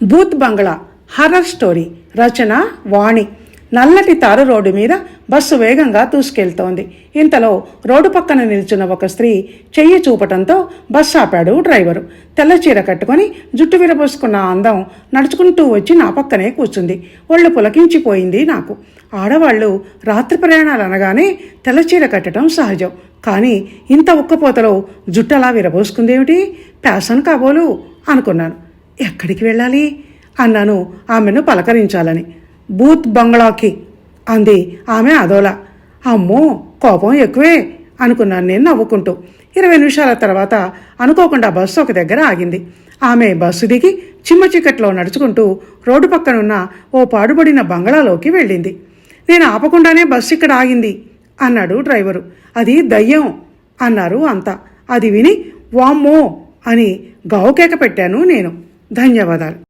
Booth బంగ్లా horror story. రచన వాణి. నల్లటి తారు road మీద bus వేగంగా దూసుకెళ్తోంది. ఇంతలో రోడ్డు పక్కన నిల్చున్న ఒక స్త్రీ చెయ్యి చూపటంతో బస్సు ఆపాడు డ్రైవరు. తెల్ల చీర కట్టుకొని జుట్టు విరబోసుకున్న అందం నడుచుకుంటూ వచ్చి నా పక్కనే కూర్చుంది. ఒళ్ళు పులకించిపోయింది నాకు. ఆడవాళ్లు రాత్రి ప్రయాణాలు అనగానే తెల్ల చీర కట్టడం సహజం. కానీ ఇంత ఉక్కపోతలో జుట్టు అలా విరబోసుకుందేమిటి? ప్యాషన్ కాబోలు అనుకున్నాను. ఎక్కడికి వెళ్ళాలి అన్నాను ఆమెను పలకరించాలని. బూత్ బంగ్లాకి అంది ఆమె అదోలా. అమ్మో, కోపం ఎక్కువే అనుకున్నాను నేను నవ్వుకుంటూ. 20 నిమిషాల తర్వాత అనుకోకుండా బస్సు ఒక దగ్గర ఆగింది. ఆమె బస్సు దిగి చిమ్మ చీకట్లో నడుచుకుంటూ రోడ్డు పక్కనున్న ఓ పాడుబడిన బంగ్లాలోకి వెళ్ళింది. నేను ఆపకుండానే బస్సు ఇక్కడ ఆగింది అన్నాడు డ్రైవరు. అది దయ్యం అన్నారు అంతా. అది విని వామ్మో అని గావుకేక పెట్టాను నేను. ధన్యవాదాలు.